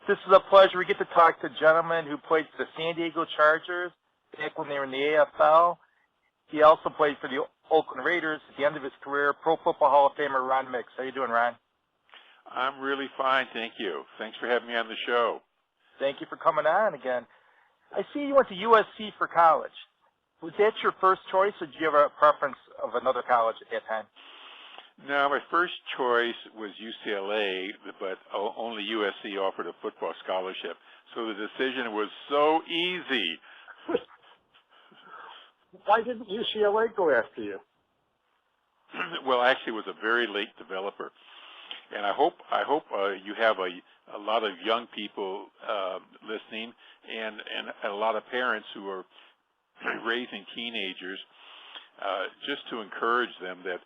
This is a pleasure. We get to talk to a gentleman who played for the San Diego Chargers back when they were in the AFL. He also played for the Oakland Raiders at the end of his career. Pro Football Hall of Famer Ron Mix. How you doing, Ron? I'm really fine, thank you. Thanks for having me on the show. Thank you for coming on again. I see you went to USC for college. Was that your first choice, or did you have a preference of another college at that time? No, my first choice was UCLA, but only USC offered a football scholarship. So the decision was so easy. Why didn't UCLA go after you? Well, actually, it was a very late developer. And I hope you have a lot of young people listening and a lot of parents who are raising teenagers, just to encourage them that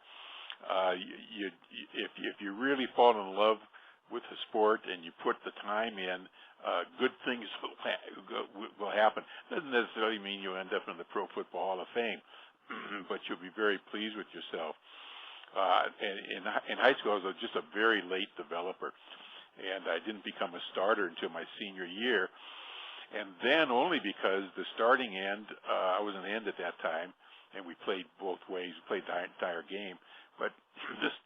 if you really fall in love with the sport and you put the time in, good things will happen. Doesn't necessarily mean you'll end up in the Pro Football Hall of Fame, but you'll be very pleased with yourself. And in high school, I was just a very late developer, and I didn't become a starter until my senior year. And then only because the starting end, I was an end at that time, and we played both ways. We played the entire game. But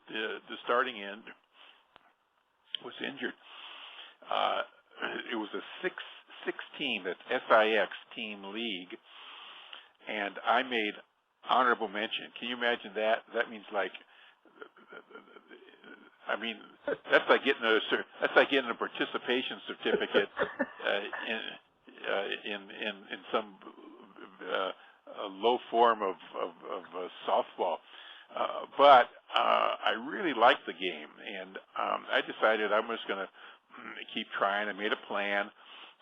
the starting end was injured. It was a six-team, that's SIX team league, and I made honorable mention. Can you imagine that? That means that's like getting a participation certificate in some low form of softball. But I really liked the game, and I decided I'm just going to keep trying. I made a plan.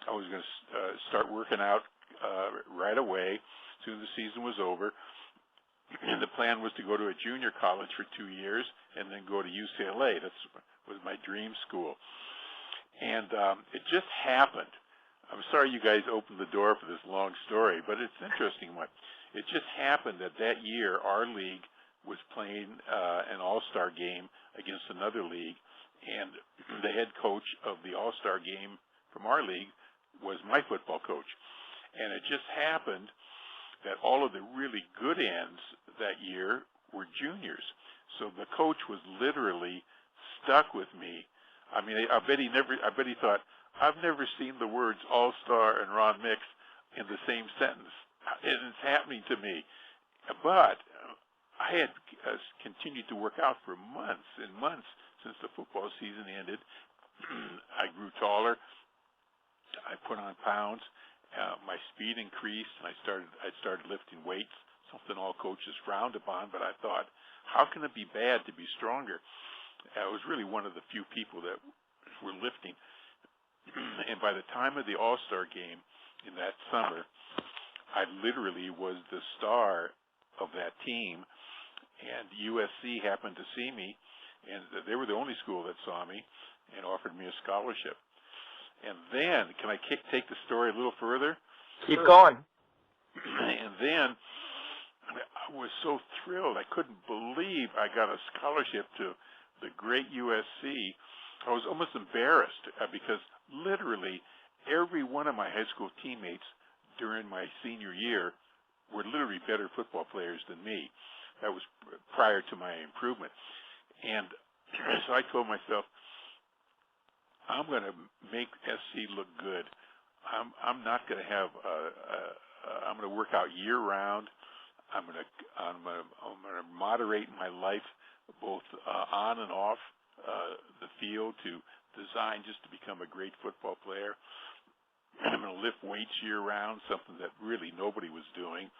I was going to start working out right away as soon as the season was over. And the plan was to go to a junior college for 2 years and then go to UCLA. That was my dream school. And it just happened. I'm sorry you guys opened the door for this long story, but it's an interesting one. It just happened that year our league was playing an all-star game against another league, and the head coach of the all-star game from our league was my football coach. And it just happened that all of the really good ends that year were juniors. So the coach was literally stuck with me. I mean, I bet he thought, I've never seen the words all-star and Ron Mix in the same sentence. And it's happening to me. But I had continued to work out for months and months since the football season ended. I grew taller. I put on pounds. My speed increased, and I started lifting weights, something all coaches frowned upon. But I thought, how can it be bad to be stronger? I was really one of the few people that were lifting. And by the time of the All-Star game in that summer, I literally was the star of that team. And USC happened to see me, and they were the only school that saw me and offered me a scholarship. And then, can I take the story a little further? Keep going. And then, I was so thrilled. I couldn't believe I got a scholarship to the great USC. I was almost embarrassed because literally every one of my high school teammates during my senior year were literally better football players than me. That was prior to my improvement. And so I told myself, I'm going to make SC look good. I'm not going to have. I'm going to work out year round. I'm going to moderate my life both on and off the field to design just to become a great football player. I'm going to lift weights year round, something that really nobody was doing.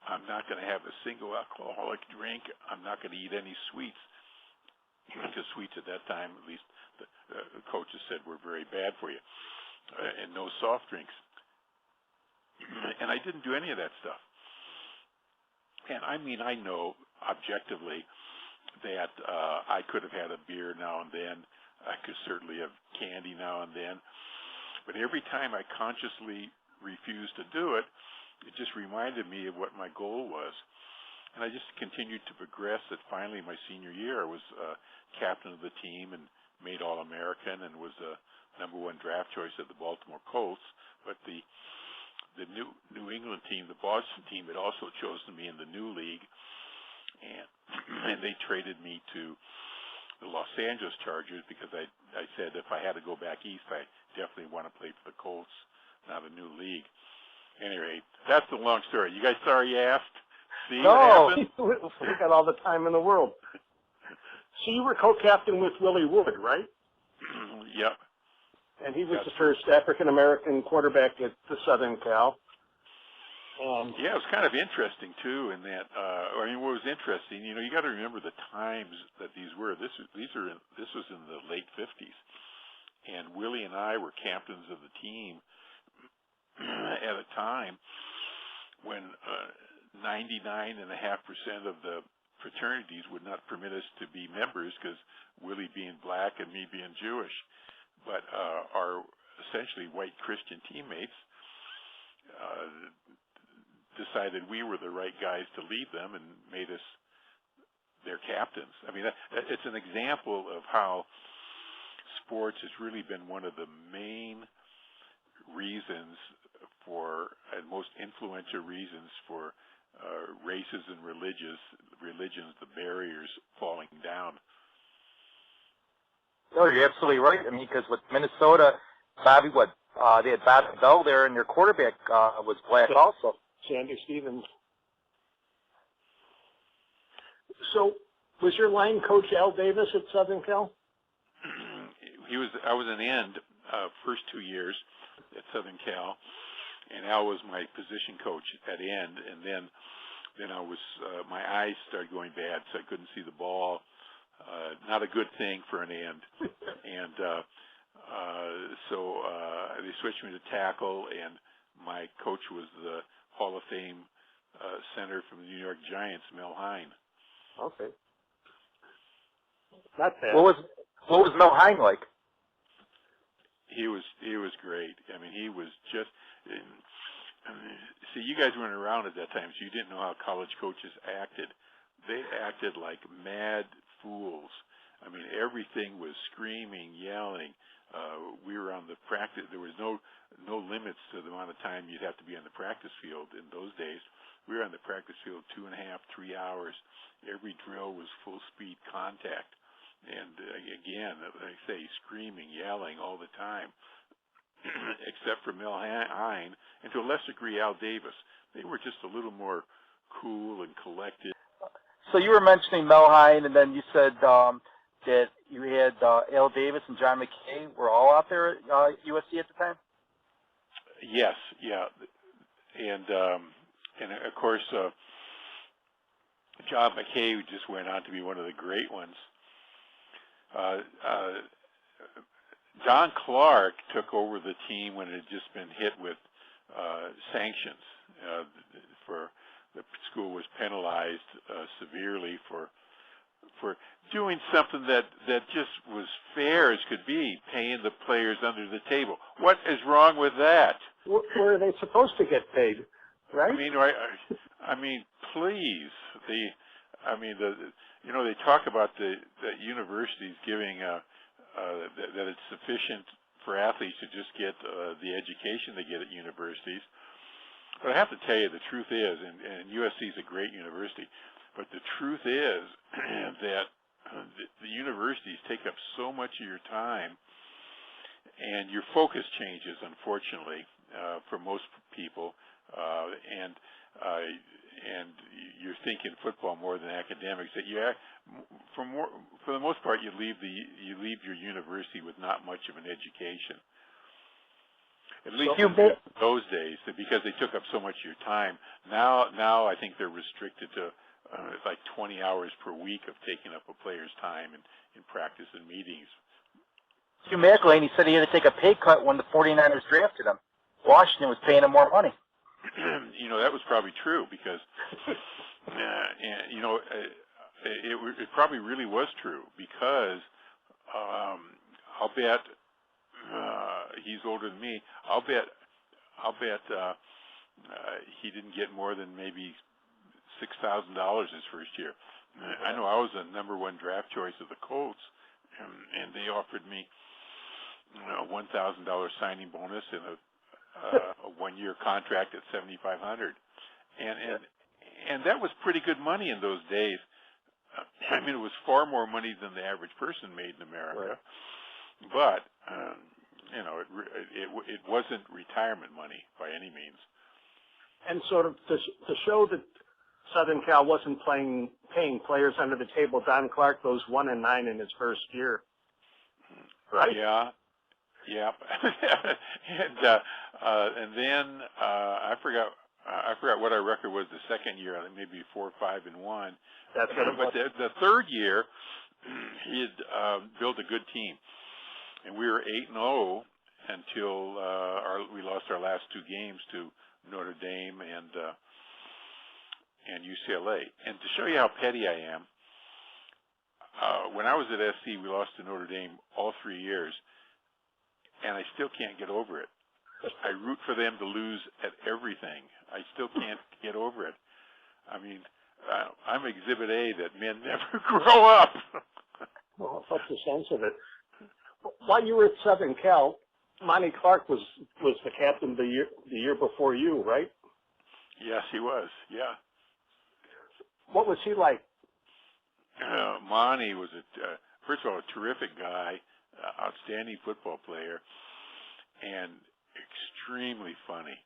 I'm not going to have a single alcoholic drink. I'm not going to eat any sweets, because sweets at that time, at least the coaches said, were very bad for you, and no soft drinks. And I didn't do any of that stuff. And I mean, I know objectively that I could have had a beer now and then. I could certainly have candy now and then. But every time I consciously refused to do it, it just reminded me of what my goal was. And I just continued to progress. That finally, my senior year, I was captain of the team and made All-American and was the #1 draft choice of the Baltimore Colts. But the New England team, the Boston team, had also chosen me in the new league, and they traded me to the Los Angeles Chargers because I said if I had to go back east, I definitely want to play for the Colts, not a new league. Anyway, that's the long story. You guys sorry you asked? See what happened? We got all the time in the world. So you were co-captain with Willie Wood, right? Yep. And he was the first African-American quarterback at the Southern Cal. Yeah, it was kind of interesting, too, in that, I mean, what was interesting, you know, you got to remember the times that these were. This was in the late 50s. And Willie and I were captains of the team at a time when 99.5% of the fraternities would not permit us to be members because Willie being black and me being Jewish. But our essentially white Christian teammates decided we were the right guys to lead them and made us their captains. I mean, it's an example of how sports has really been one of the main reasons for, and most influential reasons for races and religions, the barriers falling down. No, you're absolutely right. I mean, because with Minnesota, they had Bobby Bell there, and their quarterback was black also. Sandy Stevens. So, was your line coach Al Davis at Southern Cal? I was an end first 2 years at Southern Cal, and Al was my position coach at end. And then I was my eyes started going bad, so I couldn't see the ball. Not a good thing for an end. And so they switched me to tackle, and my coach was the Hall of Fame center from the New York Giants, Mel Hine. Okay. Not bad. What was Mel Hine like? He was great. I mean, he was just. See, you guys weren't around at that time, so you didn't know how college coaches acted. They acted like mad fools. I mean, everything was screaming, yelling. We were on the practice. There was no limits to the amount of time you'd have to be on the practice field in those days. We were on the practice field 2.5, 3 hours. Every drill was full speed contact. And again, like I say, screaming, yelling all the time, except for Mel Hine, and to a lesser degree Al Davis. They were just a little more cool and collected. So you were mentioning Mel Hine, and then you said that you had Al Davis and John McKay were all out there at USC at the time? Yes, yeah. And of course, John McKay just went on to be one of the great ones. Don Clark took over the team when it had just been hit with sanctions. The school was penalized severely for doing something that just was fair as could be, paying the players under the table. What is wrong with that? Where are they supposed to get paid, right? I mean, please. They talk about the universities giving that it's sufficient for athletes to just get the education they get at universities. But I have to tell you, the truth is, and USC is a great university, but the truth is that the universities take up so much of your time, and your focus changes, unfortunately, for most people, and you're thinking football more than academics. That for the most part, you leave your university with not much of an education. At least in those days, because they took up so much of your time. Now I think they're restricted to like 20 hours per week of taking up a player's time in practice and meetings. Hugh McElhaney said he had to take a pay cut when the 49ers drafted him. Washington was paying him more money. That was probably true because, it probably really was true because I'll bet he's older than me. I'll bet he didn't get more than maybe $6,000 his first year. I know I was the #1 draft choice of the Colts, and they offered me a $1,000 signing bonus and a 1-year contract at $7,500, and that was pretty good money in those days. I mean, it was far more money than the average person made in America, but it wasn't retirement money by any means. And sort of to show that Southern Cal wasn't paying players under the table, Don Clark goes 1-9 in his first year. Right? Yeah. And then I forgot what our record was the second year. I think maybe 4-5-1. That's what it was. But the third year, he had built a good team, and we were 8-0 until we lost our last 2 games to Notre Dame and UCLA. And to show you how petty I am, when I was at SC, we lost to Notre Dame all 3 years, and I still can't get over it. I root for them to lose at everything. I still can't get over it. I mean, I'm Exhibit A that men never grow up. Well, that's the sense of it. While you were at Southern Cal, Monty Clark was the captain the year before you, right? Yes, he was. Yeah. What was he like? Monty was first of all a terrific guy, outstanding football player, and extremely funny.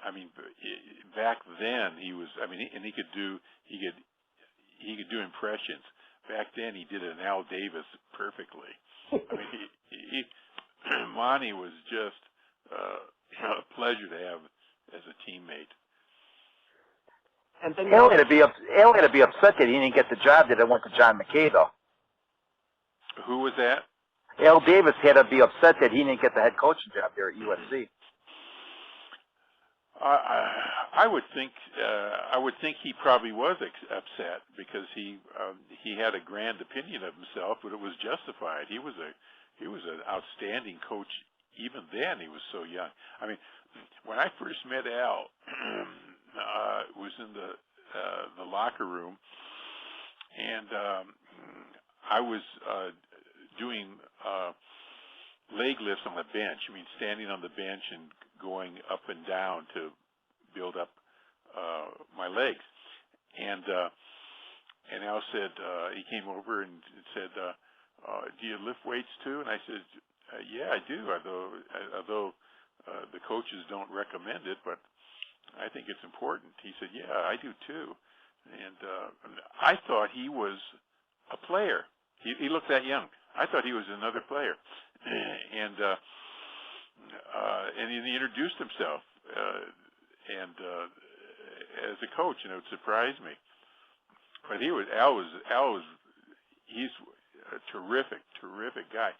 I mean, back then he was. I mean, and he could do impressions. Back then he did an Al Davis perfectly. I mean, Monty was just a pleasure to have as a teammate. And then Al had to be upset that he didn't get the job that it went to John McKay, though. Who was that? Al Davis had to be upset that he didn't get the head coaching job there at USC. I would think he probably was upset because he had a grand opinion of himself, but it was justified. He was an outstanding coach even then. He was so young. I mean, when I first met Al, was in the locker room, and I was doing leg lifts on the bench. I mean, standing on the bench and going up and down to build up my legs. And Al said, he came over and said, do you lift weights too? And I said, yeah, I do, although the coaches don't recommend it, but I think it's important. He said, yeah, I do too. And I thought he was a player. He looked that young. I thought he was another player. And he introduced himself as a coach, and it surprised me. But he's a terrific guy.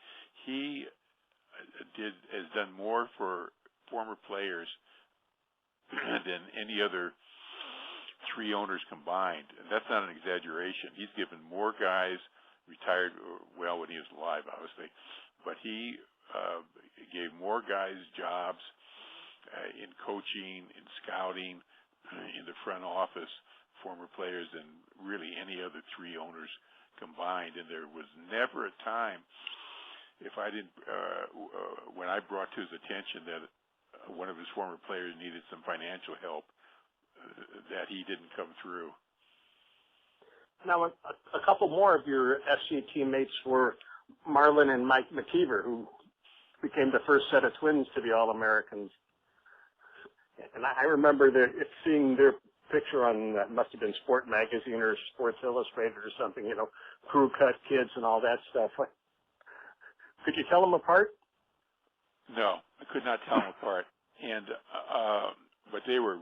He has done more for former players than any other 3 owners combined. And that's not an exaggeration. He's given more guys retired, well, when he was alive, obviously, but he gave more guys jobs in coaching, in scouting, in the front office, former players, than really any other 3 owners combined. And there was never a time, if I didn't, when I brought to his attention that one of his former players needed some financial help, that he didn't come through. Now, a couple more of your SC teammates were Marlon and Mike McKeever, who became the first set of twins to be All-Americans. And I remember seeing their picture on, must have been Sport Magazine or Sports Illustrated or something, crew cut kids and all that stuff. Could you tell them apart? No, I could not tell them apart. And but they were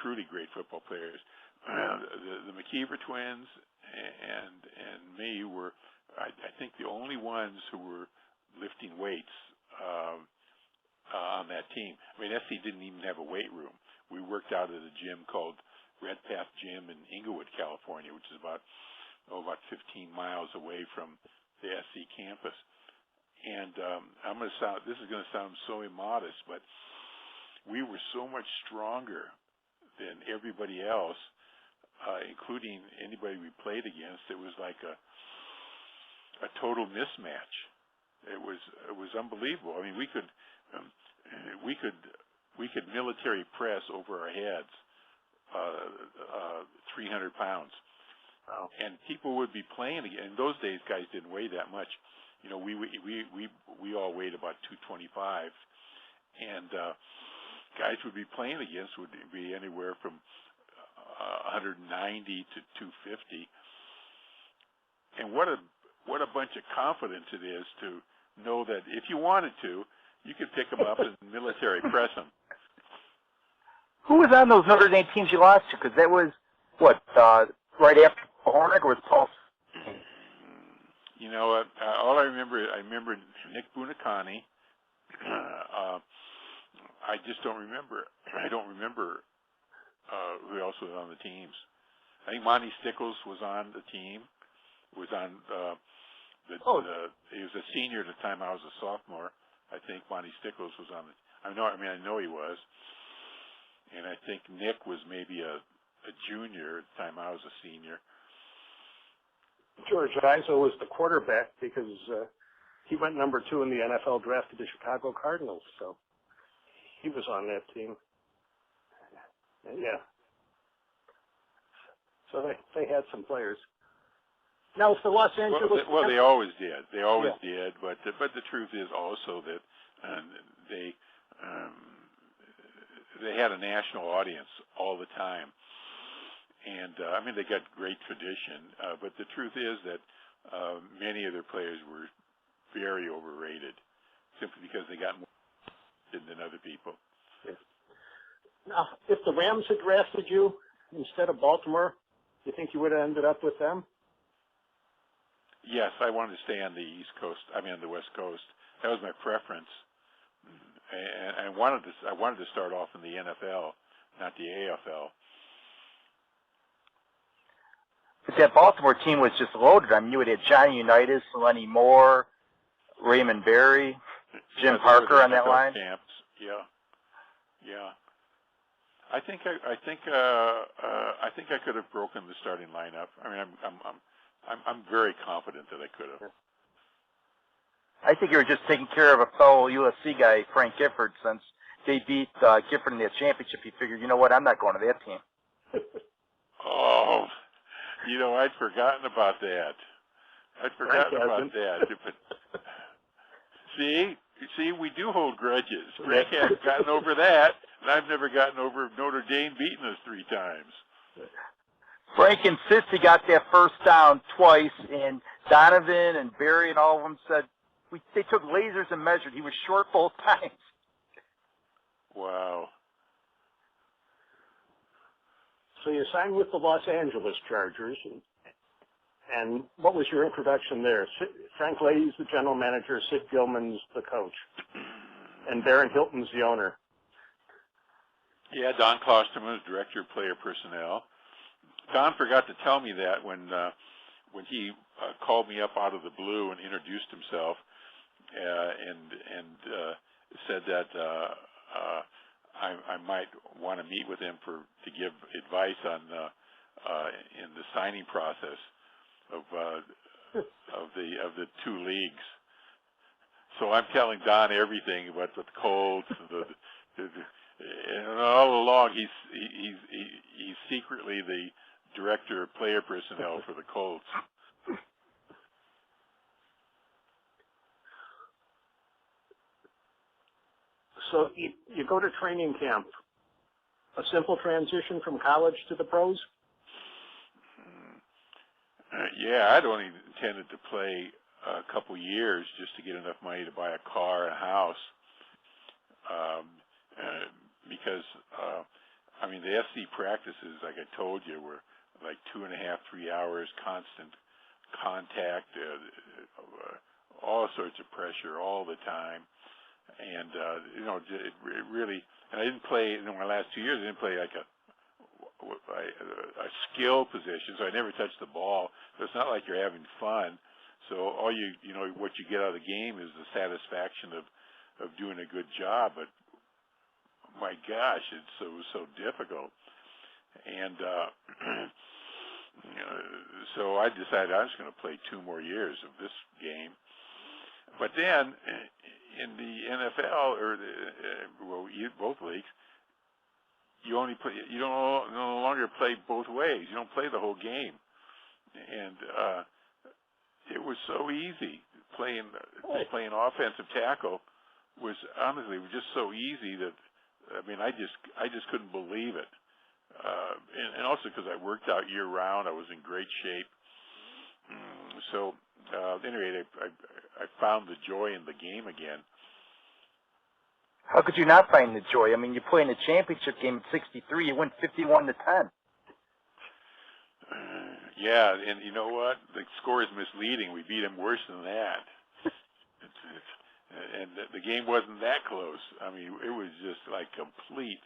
truly great football players. The McKeever twins and me were, I think, the only ones who were lifting weights on that team. I mean, SC didn't even have a weight room. We worked out at a gym called Red Path Gym in Inglewood, California, which is about 15 miles away from the SC campus. And this is going to sound so immodest, but we were so much stronger than everybody else, including anybody we played against. It was like a total mismatch. It was unbelievable. I mean, we could military press over our heads, 300 pounds. Wow. And people would be playing again. In those days, guys didn't weigh that much. You know, we all weighed about 225, and guys would be playing against would be anywhere from 190 to 250. And what a bunch of confidence it is to know that if you wanted to, you could pick them up and military press them. Who was on those Notre Dame teams you lost to? Because that was what right after Hornick, or was Paul? You know, all I remember Nick Buonacani. I just don't remember. I don't remember who else was on the teams. I think Monty Stickles was on the team. Was on he was a senior at the time I was a sophomore. I think Monty Stickles was on the. I know he was. And I think Nick was maybe a junior at the time I was a senior. George Iso was the quarterback because he went number 2 in the NFL draft to the Chicago Cardinals, so he was on that team. Yeah. So they had some players. Now, for Los Angeles... Well, they always did. They always did, but the truth is also that they had a national audience all the time. And, I mean, they got great tradition, but the truth is that many of their players were very overrated simply because they got more than other people. Yeah. Now, if the Rams had drafted you instead of Baltimore, do you think you would have ended up with them? Yes, I wanted to stay on the East Coast. I mean, on the West Coast. That was my preference. And I wanted to start off in the NFL, not the AFL. But that Baltimore team was just loaded. I mean, you would have Johnny Unitas, Lenny Moore, Raymond Berry, Jim Parker on that line. Camps. Yeah. I think I could have broken the starting lineup. I mean, I'm very confident that I could have. I think you were just taking care of a fellow USC guy, Frank Gifford, since they beat Gifford in the championship. You figured, you know what, I'm not going to that team. Oh, you know, I'd forgotten about that. But see, we do hold grudges. Frank hasn't gotten over that, and I've never gotten over Notre Dame beating us 3 times. Frank insists he got that first down twice, and Donovan and Barry and all of them said they took lasers and measured. He was short both times. Wow. So you signed with the Los Angeles Chargers, and what was your introduction there? Frank Leahy's the general manager, Sid Gilman's the coach, and Darren Hilton's the owner. Yeah, Don Klosterman is director of player personnel. Don forgot to tell me that when he called me up out of the blue and introduced himself, and said that I might want to meet with him to give advice on in the signing process of the 2 leagues. So I'm telling Don everything about the Colts, and all along he's secretly the director of player personnel for the Colts. So you go to training camp. A simple transition from college to the pros? Yeah, I'd only intended to play a couple years just to get enough money to buy a car and a house. Because, I mean, the SC practices, like I told you, were like 2.5, 3 hours, constant contact, all sorts of pressure all the time. And, you know, it really, and I didn't play, in my last 2 years, I didn't play like a skill position, so I never touched the ball. So it's not like you're having fun. So all you know, what you get out of the game is the satisfaction of doing a good job. But my gosh, it was so difficult. And So I decided I was going to play 2 more years of this game. But then in the NFL or both leagues, you only play. You don't no longer play both ways. You don't play the whole game, and it was so easy playing offensive tackle. Was honestly just so easy that I just couldn't believe it. And also because I worked out year round, I was in great shape. So anyway, I found the joy in the game again. How could you not find the joy? I mean, you play in a championship game at 63, you win 51-10. Yeah, and you know what? The score is misleading. We beat them worse than that. And the game wasn't that close. I mean, it was just like complete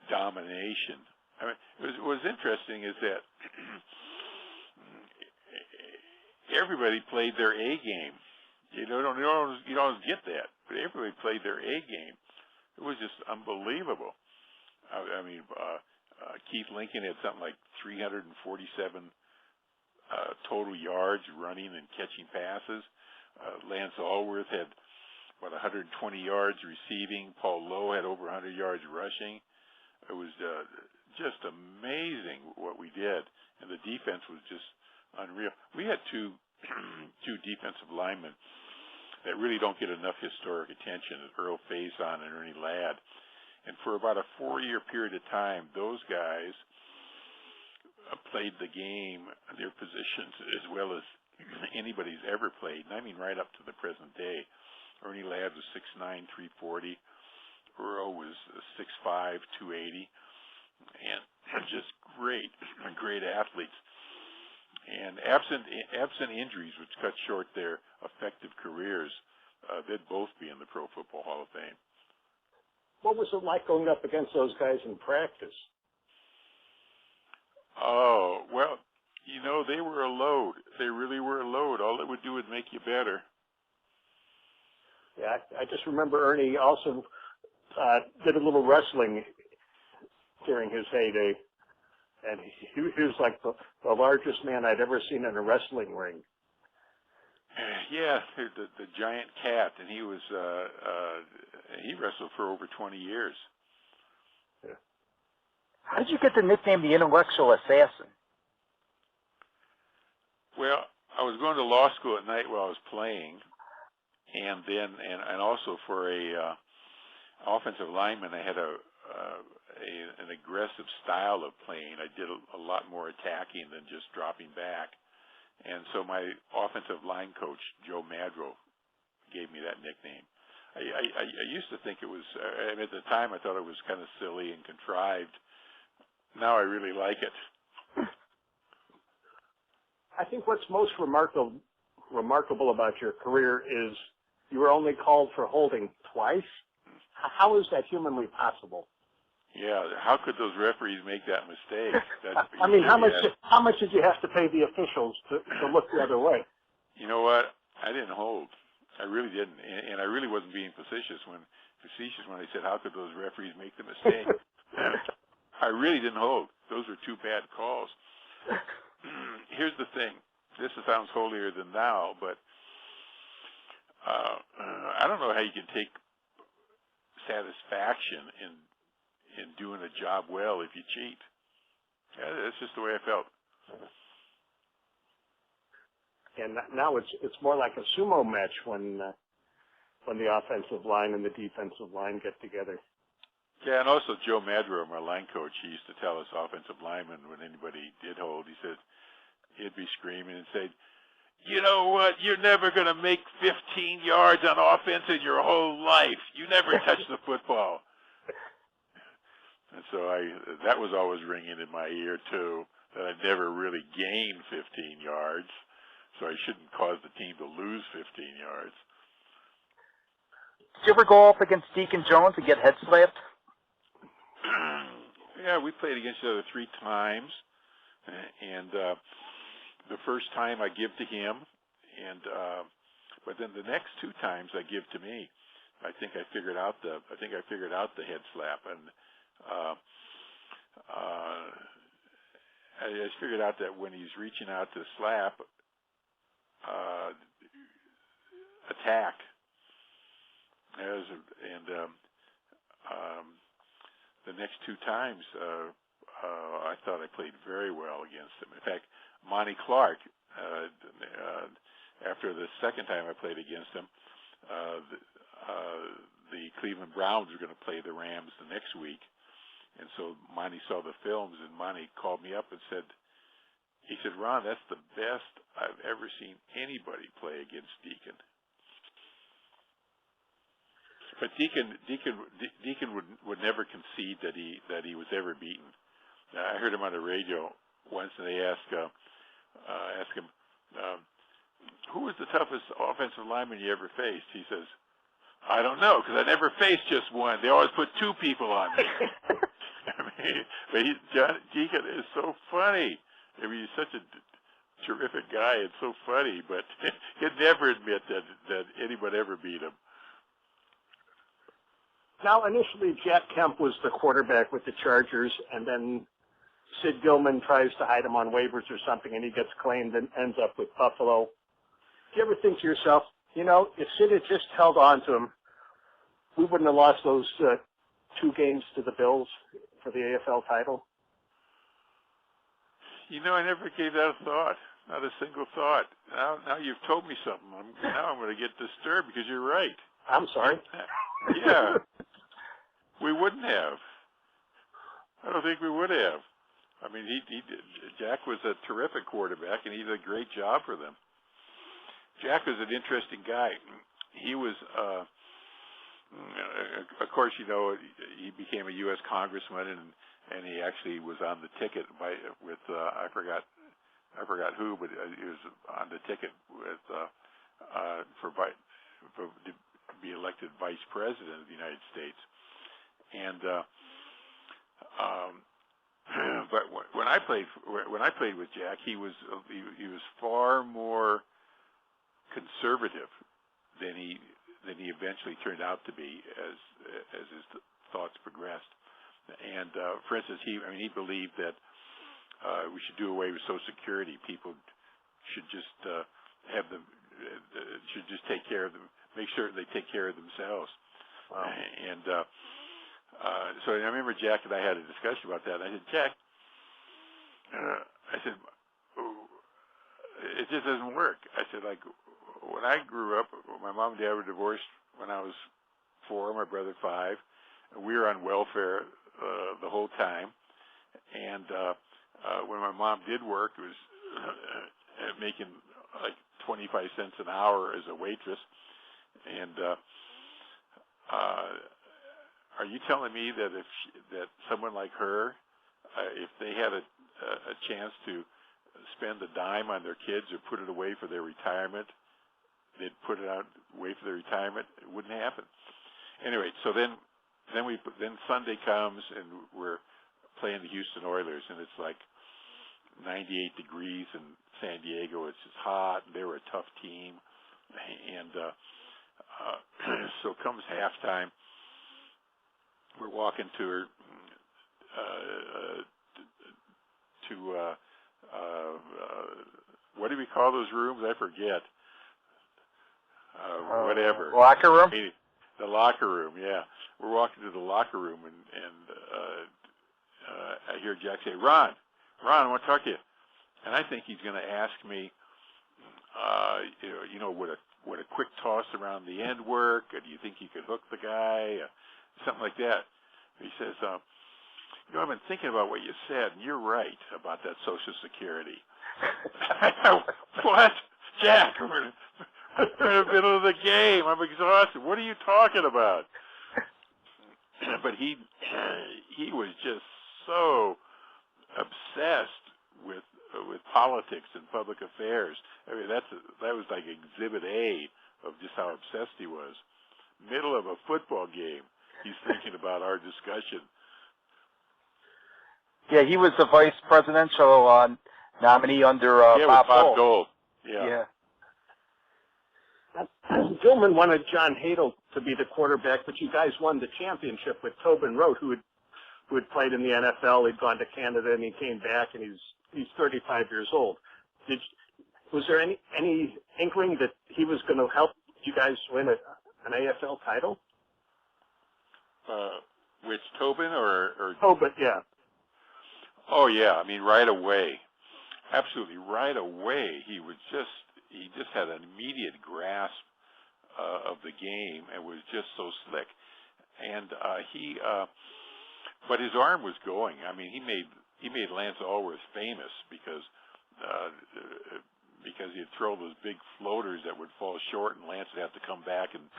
domination. I mean, what was interesting is that everybody played their A game. You don't get that, but everybody played their A game. It was just unbelievable. I mean, Keith Lincoln had something like 347 total yards running and catching passes. Lance Allworth had, 120 yards receiving. Paul Lowe had over 100 yards rushing. It was just amazing what we did, and the defense was just unreal. We had two defensive linemen that really don't get enough historic attention, Earl Faison and Ernie Ladd. And for about a 4-year period of time, those guys played the game, their positions, as well as anybody's ever played, and I mean right up to the present day. Ernie Ladd was 6'9", 340. Earl was 6'5", 280, and just great athletes. And absent injuries, which cut short their effective careers, they'd both be in the Pro Football Hall of Fame. What was it like going up against those guys in practice? Oh, well, they were a load. They really were a load. All it would do would make you better. Yeah, I just remember Ernie also did a little wrestling during his heyday, and he was like the largest man I'd ever seen in a wrestling ring. Yeah, the giant cat, and he was he wrestled for over 20 years. Yeah. How did you get the nickname the Intellectual Assassin? Well, I was going to law school at night while I was playing, and then and also for a offensive lineman, I had an aggressive style of playing. I did a lot more attacking than just dropping back, and so my offensive line coach Joe Madro gave me that nickname. I used to think it was at the time I thought it was kind of silly and contrived. Now I really like it. I think what's most remarkable about your career is you were only called for holding twice. How is that humanly possible? Yeah, how could those referees make that mistake? I mean, how much did you have to pay the officials to look the other way? You know what? I didn't hold. I really didn't, and I really wasn't being facetious when I said, how could those referees make the mistake? I really didn't hold. Those were 2 bad calls. Here's the thing. This sounds holier than thou, but I don't know how you can take satisfaction in doing a job well if you cheat. Yeah, that's just the way I felt. And now it's more like a sumo match when the offensive line and the defensive line get together. Yeah, and also Joe Madro, my line coach, he used to tell us offensive linemen when anybody did hold, he said, he'd be screaming and say, you know what, you're never going to make 15 yards on offense in your whole life. You never touch the football. And so that was always ringing in my ear, too, that I never really gained 15 yards, so I shouldn't cause the team to lose 15 yards. Did you ever go up against Deacon Jones and get head slapped? Yeah, we played against each other 3 times, and the first time I give to him, and but then the next 2 times I give to me. I think I figured out the head slap, and I figured out that when he's reaching out to slap, attack, the next two times, I thought I played very well against him. In fact, Monty Clark, after the second time I played against him, the Cleveland Browns were going to play the Rams the next week. And so Monty saw the films, and Monty called me up and said, Ron, that's the best I've ever seen anybody play against Deacon. But Deacon would never concede that he was ever beaten. I heard him on the radio once, and they asked him, who was the toughest offensive lineman you ever faced? He says, I don't know, because I never faced just one. They always put two people on me. I mean, but Deacon is so funny. I mean, he's such a terrific guy and so funny, but he'd never admit that anybody ever beat him. Now, initially, Jack Kemp was the quarterback with the Chargers, and then Sid Gilman tries to hide him on waivers or something, and he gets claimed and ends up with Buffalo. Do you ever think to yourself, if Sid had just held on to him, we wouldn't have lost those 2 games to the Bills for the AFL title? I never gave that a thought, not a single thought. Now you've told me something. Now I'm going to get disturbed because you're right. I'm sorry. Yeah, we wouldn't have. I don't think we would have. I mean, Jack was a terrific quarterback, and he did a great job for them. Jack was an interesting guy. He was, of course, he became a U.S. congressman, and he actually was on the ticket with I forgot who, but he was on the ticket with to be elected vice president of the United States. And but when I played with Jack, he was far more conservative than he eventually turned out to be as his thoughts progressed. And for instance, he believed that we should do away with Social Security. People should just should just take care of them, make sure they take care of themselves. Wow. And so I remember Jack and I had a discussion about that. And I said, Jack, it just doesn't work. I said, like, when I grew up, my mom and dad were divorced when I was 4, my brother 5, and we were on welfare the whole time. And when my mom did work, it was making like 25 cents an hour as a waitress. And are you telling me that that someone like her, if they had a chance to spend a dime on their kids or put it away for their retirement, they'd put it away for their retirement? It wouldn't happen. Anyway, so then Sunday comes and we're playing the Houston Oilers, and it's like 98 degrees in San Diego. It's just hot. They were a tough team, and so comes halftime. We're walking to what do we call those rooms? I forget. Whatever. Locker room? The locker room, yeah. We're walking to the locker room, and I hear Jack say, Ron, I want to talk to you. And I think he's going to ask me, would a quick toss around the end work? Or do you think you could hook the guy? Something like that. He says, I've been thinking about what you said, and you're right about that Social Security. What? Jack, we're in the middle of the game. I'm exhausted. What are you talking about? But he was just so obsessed with politics and public affairs. I mean, that was like Exhibit A of just how obsessed he was. Middle of a football game, he's thinking about our discussion. Yeah, he was the vice presidential nominee under Bob Dole. Yeah. Gilman wanted John Hadle to be the quarterback, but you guys won the championship with Tobin Rote, who had played in the NFL. He'd gone to Canada, and he came back, and he's he's 35 years old. Was there any inkling that he was going to help you guys win an AFL title? Which, Tobin or? Tobin, yeah. Oh yeah, I mean right away, absolutely right away. He just had an immediate grasp of the game and was just so slick. And but his arm was going. I mean, he made Lance Allworth famous because he'd throw those big floaters that would fall short, and Lance would have to come back and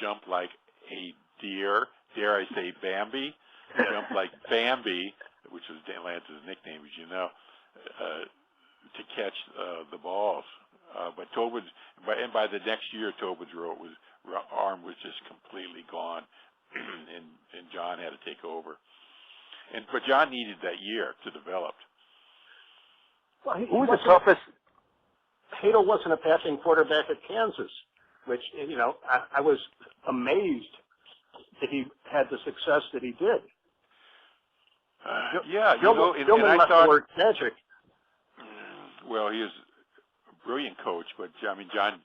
jump like a deer. Dare I say Bambi? Jump like Bambi, which was Dan Lance's nickname, as you know, to catch the balls. But by the next year, Tobin's arm was just completely gone, and John had to take over. But John needed that year to develop. Well, who was the toughest? Hadel wasn't a passing quarterback at Kansas, which, you know, I was amazed that he had the success that he did. Yeah, you know, and I thought magic. Well, he was a brilliant coach, but I mean, John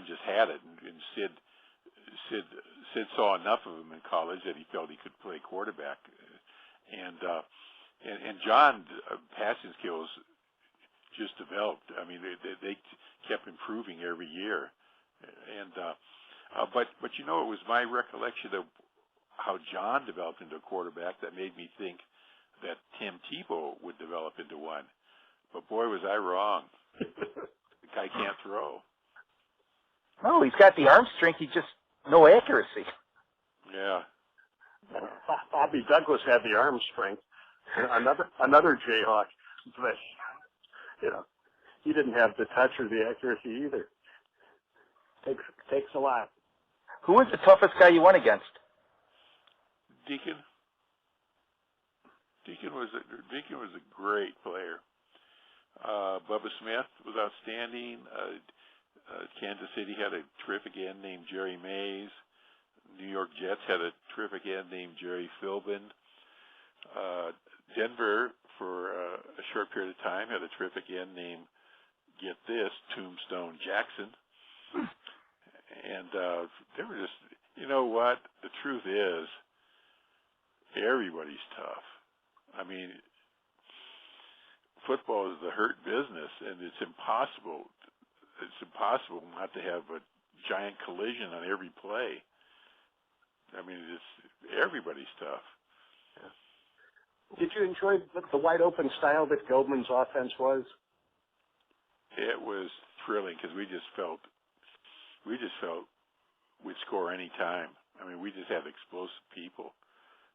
just had it, and Sid saw enough of him in college that he felt he could play quarterback, and John's passing skills just developed. I mean, they kept improving every year, and but you know, it was my recollection of how John developed into a quarterback that made me think that Tim Tebow would develop into one. But boy, was I wrong. The guy can't throw. No, he's got the arm strength. He just no accuracy. Yeah. Bobby Douglas had the arm strength. Another Jayhawk, but you know, he didn't have the touch or the accuracy either. Takes a lot. Who was the toughest guy you went against? Deacon. Deacon was a great player. Bubba Smith was outstanding. Kansas City had a terrific end named Jerry Mays. New York Jets had a terrific end named Jerry Philbin. Denver, for a short period of time, had a terrific end named, get this, Tombstone Jackson. And they were just, you know what? The truth is, everybody's tough. I mean, football is the hurt business, and it's impossible not to have a giant collision on every play. I mean, everybody's tough. Did you enjoy the wide open style that Goldman's offense was? It was thrilling because we just felt we'd score any time. I mean, we just had explosive people.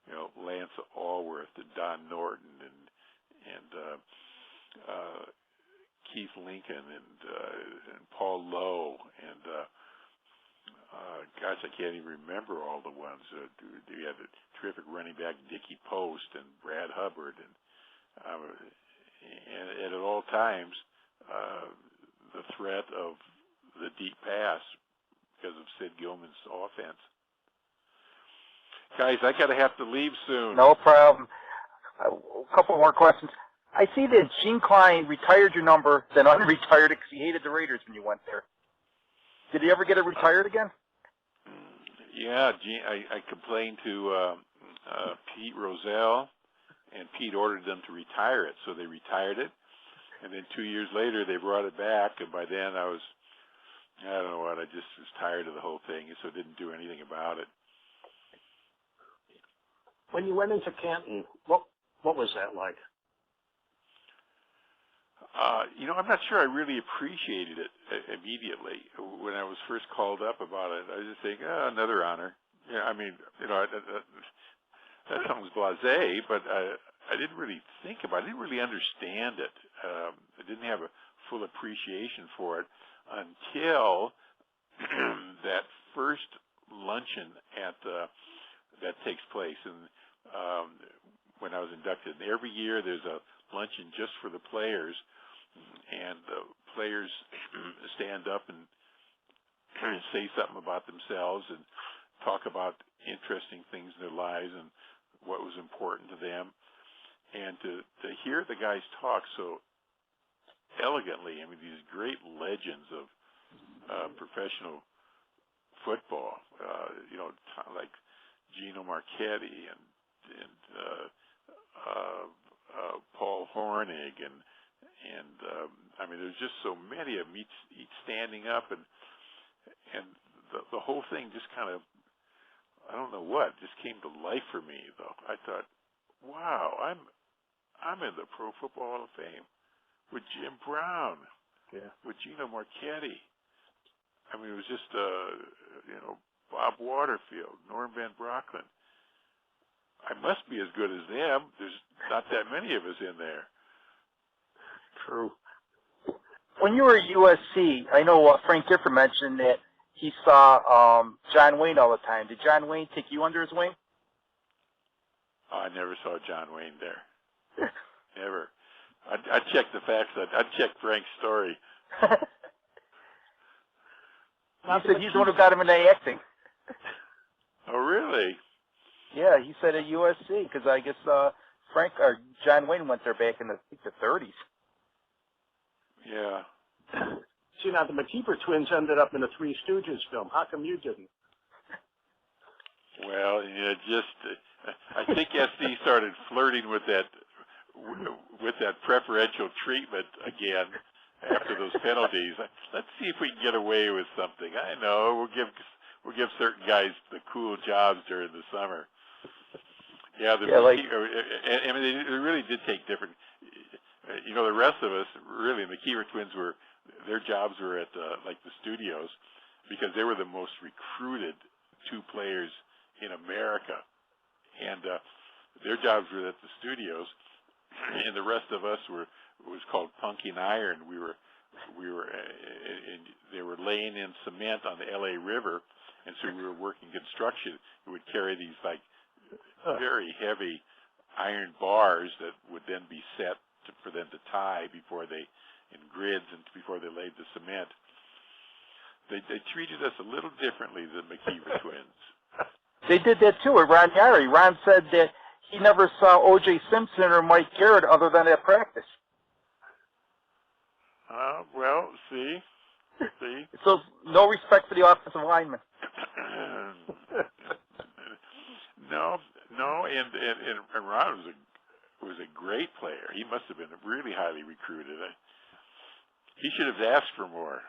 You know, Lance Allworth and Don Norton and Keith Lincoln and Paul Lowe and gosh, I can't even remember all the ones. We had a terrific running back, Dickie Post and Brad Hubbard, and at all times the threat of the deep pass because of Sid Gilman's offense. Guys, I have to leave soon. No problem. A couple more questions. I see that Gene Klein retired your number, then unretired it because he hated the Raiders when you went there. Did he ever get it retired again? Yeah, Gene, I complained to Pete Rozelle, and Pete ordered them to retire it, so they retired it. And then 2 years later, they brought it back, and by then I don't know what, I just was tired of the whole thing, and so didn't do anything about it. When you went into Canton, what was that like? You know, I'm not sure I really appreciated it immediately. When I was first called up about it, I was just thinking, another honor. Yeah, I mean, you know, that sounds blasé, but I didn't really think about it. I didn't really understand it. I didn't have a full appreciation for it until that first luncheon that takes place. And when I was inducted, and every year there's a luncheon just for the players, and the players stand up and say something about themselves and talk about interesting things in their lives and what was important to them. And to hear the guys talk so elegantly, I mean, these great legends of professional football, like Gino Marchetti and Paul Hornig and I mean, there's just so many of them, each standing up, and the whole thing just kind of, I don't know what, just came to life for me. Though I thought, wow, I'm in the Pro Football Hall of Fame with Jim Brown, with Gino Marchetti. I mean, it was just Bob Waterfield, Norm Van Brocklin. I must be as good as them. There's not that many of us in there. True. When you were at USC, I know Frank Gifford mentioned that he saw John Wayne all the time. Did John Wayne take you under his wing? Oh, I never saw John Wayne there. Never. I'd check the facts. I'd check Frank's story. He said he's the one who got him into acting. Oh, really? Yeah, he said at USC, because I guess John Wayne went there back in the 30s. Yeah. See, now the McKeever twins ended up in a Three Stooges film. How come you didn't? Well, I think SD started flirting with that preferential treatment again after those penalties. Let's see if we can get away with something. I know we'll give certain guys the cool jobs during the summer. Yeah, I mean, they really did take different. The rest of us, really, the McKeever twins their jobs were at like the studios, because they were the most recruited two players in America, and their jobs were at the studios, and the rest of us was called punking iron. We were they were laying in cement on the LA River, and so we were working construction. We would carry these like very heavy iron bars that would then be set for them to tie in grids and before they laid the cement. They treated us a little differently than McKeever twins. They did that too with Ron Yari. Ron said that he never saw O.J. Simpson or Mike Garrett other than at practice. Well, see. So no respect for the offensive lineman. No, and Ron was a great player. He must have been really highly recruited. He should have asked for more.